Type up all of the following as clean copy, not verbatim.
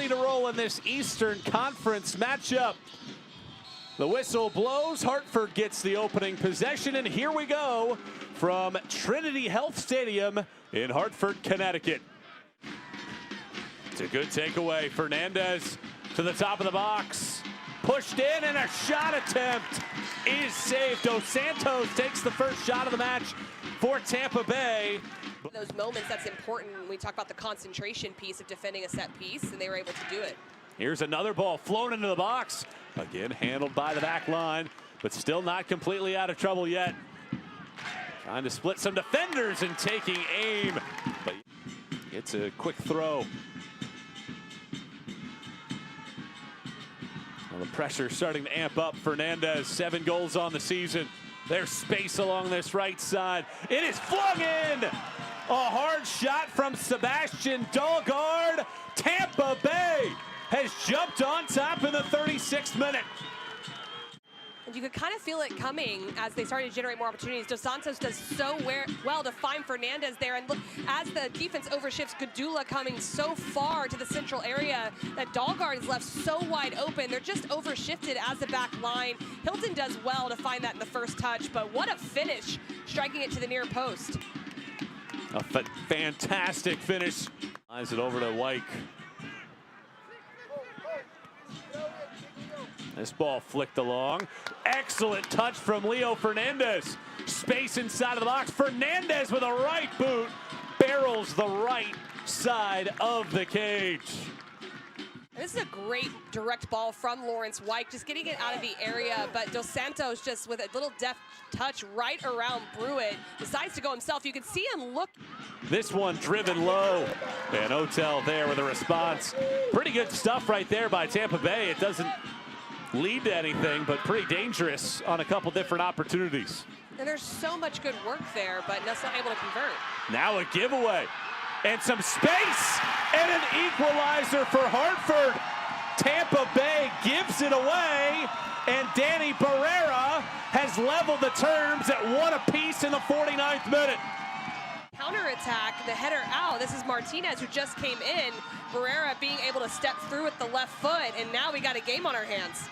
ready to roll in this Eastern Conference matchup. The whistle blows, Hartford gets the opening possession, and here we go from Trinity Health Stadium in Hartford, Connecticut. It's a good takeaway. Fernandez to the top of the box. Pushed in, and a shot attempt is saved. Dos Santos takes the first shot of the match for Tampa Bay. Those moments, that's important when we talk about the concentration piece of defending a set piece, and they were able to do it. Here's another ball flown into the box. Again, handled by the back line, but still not completely out of trouble yet. Trying to split some defenders and taking aim, but it's a quick throw. Well, the pressure starting to amp up. Fernandez, 7 goals on the season. There's space along this right side. It is flung in. A hard shot from Sebastian Dahlgaard. Tampa Bay has jumped on top in the 36th minute. And you could kind of feel it coming as they started to generate more opportunities. Dos Santos does so well to find Fernandez there. And look, as the defense overshifts, Gadula coming so far to the central area that Dahlgaard is left so wide open. They're just overshifted as the back line. Hilton does well to find that in the first touch, but what a finish, striking it to the near post. A fantastic finish. Eyes it over to Wyke. This ball flicked along. Excellent touch from Leo Fernandez. Space inside of the box. Fernandez with a right boot barrels the right side of the cage. This is a great direct ball from Lawrence Wyke, just getting it out of the area, but Dos Santos just with a little deft touch right around Brewitt, decides to go himself. You can see him look. This one driven low, and Otel there with a response. Pretty good stuff right there by Tampa Bay. It doesn't lead to anything, but pretty dangerous on a couple different opportunities. And there's so much good work there, but that's not able to convert. Now a giveaway. And some space, and an equalizer for Hartford. Tampa Bay gives it away, and Danny Barrera has leveled the terms at 1 apiece in the 49th minute. Counterattack, the header out. This is Martinez who just came in. Barrera being able to step through with the left foot, and now we got a game on our hands.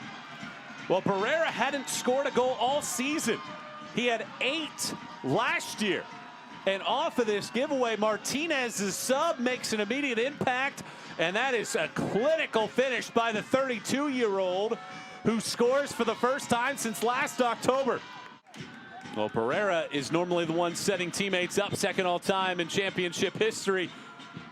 Well, Barrera hadn't scored a goal all season. He had 8 last year. And off of this giveaway, Martinez's sub makes an immediate impact, and that is a clinical finish by the 32-year-old who scores for the first time since last October. Well, Barrera is normally the one setting teammates up second all-time in championship history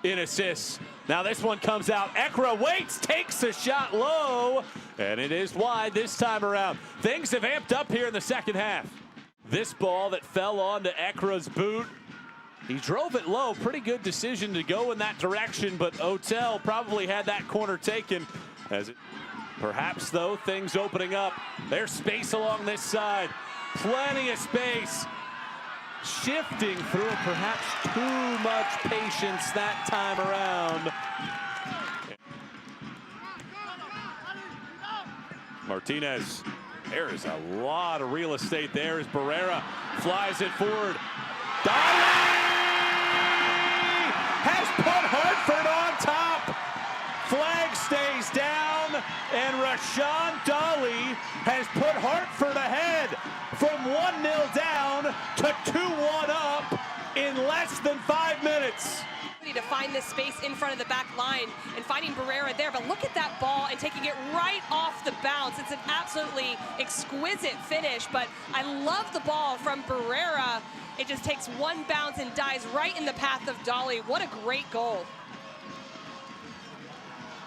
in assists. Now this one comes out. Ekra waits, takes a shot low, and it is wide this time around. Things have amped up here in the second half. This ball that fell onto Ekra's boot, he drove it low. Pretty good decision to go in that direction, but Otel probably had that corner taken. Perhaps, though, things opening up. There's space along this side. Plenty of space. Shifting through, perhaps too much patience that time around. Martinez. There is a lot of real estate there as Barrera flies it forward. Dolly has put Hartford on top. Flag stays down, and Rashawn Dolly has put Hartford ahead from 1-0 down to 2-1 up in less than 5 minutes. To find this space in front of the back line and finding Barrera there, but look at that ball and taking it right off the bounce. It's an absolutely exquisite finish, but I love the ball from Barrera. It just takes one bounce and dies right in the path of Dolly. What a great goal.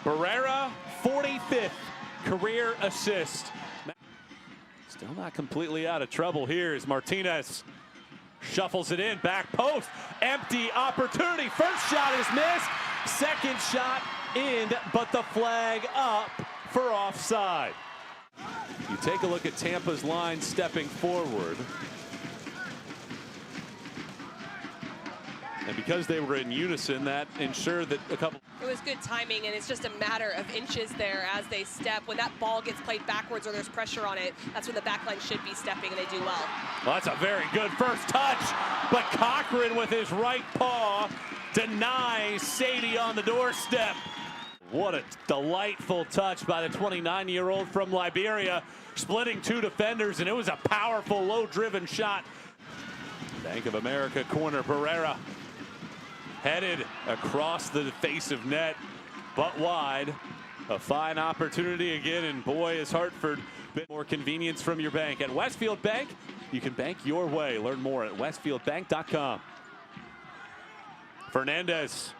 Barrera, 45th career assist. Still not completely out of trouble here as Martinez shuffles it in, back post, empty opportunity. First shot is missed, second shot in, but the flag up for offside. You take a look at Tampa's line stepping forward. And because they were in unison, that ensured that a couple... It was good timing, and it's just a matter of inches there as they step. When that ball gets played backwards or there's pressure on it, that's when the backline should be stepping, and they do well. Well, that's a very good first touch, but Cochran with his right paw denies Sadie on the doorstep. What a delightful touch by the 29-year-old from Liberia, splitting two defenders, and it was a powerful, low-driven shot. Bank of America corner, Barrera headed across the face of net, but wide. A fine opportunity again, and boy, is Hartford a bit more convenience from your bank. At Westfield Bank, you can bank your way. Learn more at westfieldbank.com. Fernandez,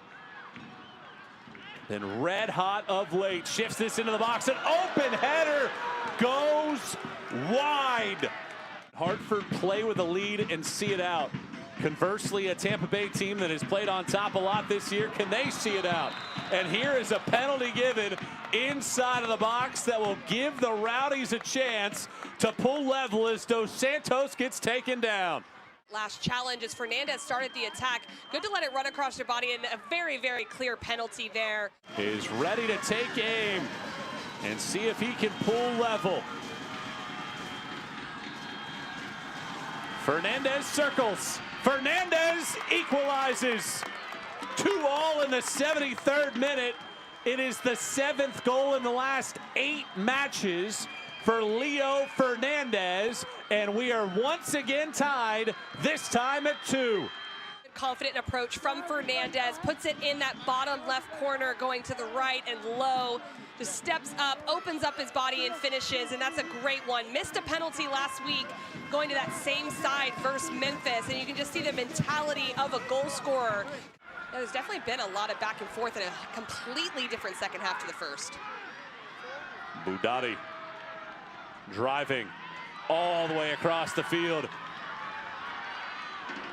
then red hot of late, shifts this into the box. An open header goes wide. Hartford play with the lead and see it out. Conversely, a Tampa Bay team that has played on top a lot this year, can they see it out? And here is a penalty given inside of the box that will give the Rowdies a chance to pull level as Dos Santos gets taken down. Last challenge as Fernandez started the attack. Good to let it run across your body, and a very, very clear penalty there. Is ready to take aim and see if he can pull level. Fernandez circles. Fernandez equalizes. 2-2 in the 73rd minute. It is the 7th goal in the last 8 matches for Leo Fernandez, and we are once again tied, this time at 2. Confident approach from Fernandez, puts it in that bottom left corner, going to the right and low. Just steps up, opens up his body and finishes, and that's a great one. Missed a penalty last week going to that same side versus Memphis, and you can just see the mentality of a goal scorer. There's definitely been a lot of back and forth in a completely different second half to the first. Budati driving all the way across the field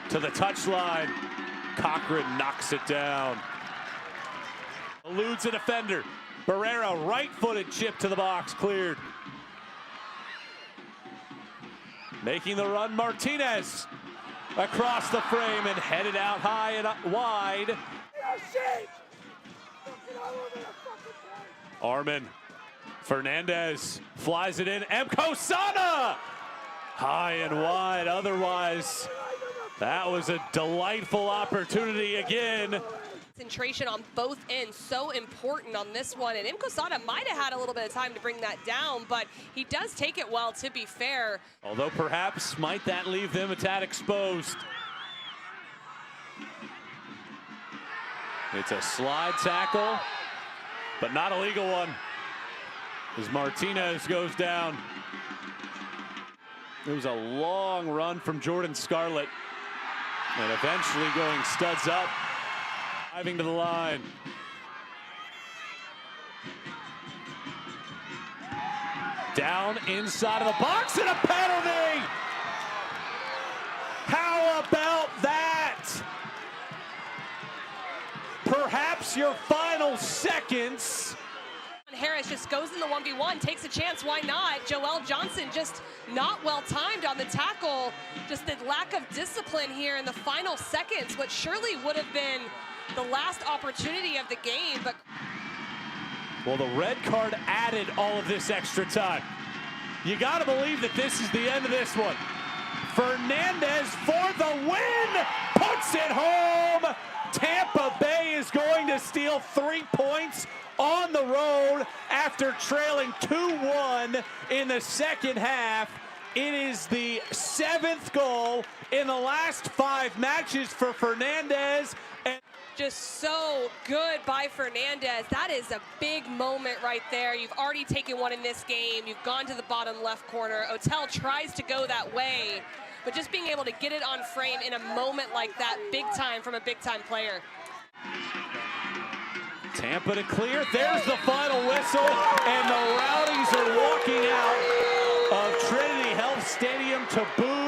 to the touchline. Cochran knocks it down. Eludes a defender. Barrera, right-footed chip to the box, cleared. Making the run, Martinez across the frame and headed out high and wide. Armin. Fernandez flies it in. Mkosana! High and wide. Otherwise, that was a delightful opportunity again. Concentration on both ends, so important on this one. And Mkosana might have had a little bit of time to bring that down, but he does take it well, to be fair. Although perhaps might that leave them a tad exposed. It's a slide tackle, but not a legal one, as Martinez goes down. It was a long run from Jordan Scarlett, and eventually going studs up, driving to the line. Down inside of the box and a penalty! How about that? Perhaps your final seconds. Harris just goes in the 1v1, takes a chance, why not? Joel Johnson just not well timed on the tackle. Just the lack of discipline here in the final seconds, what surely would have been the last opportunity of the game. But well, the red card added all of this extra time. You gotta believe that this is the end of this one. Fernandez for the win, puts it home. Tampa Bay is going to steal 3 points on the road after trailing 2-1 in the second half. It is the 7th goal in the last 5 matches for Fernandez. And just so good by Fernandez. That is a big moment right there. You've already taken one in this game. You've gone to the bottom left corner. Otel tries to go that way, but just being able to get it on frame in a moment like that, big time from a big time player. Tampa to clear. There's the final whistle, and the Rowdies are walking out of Trinity Health Stadium to boo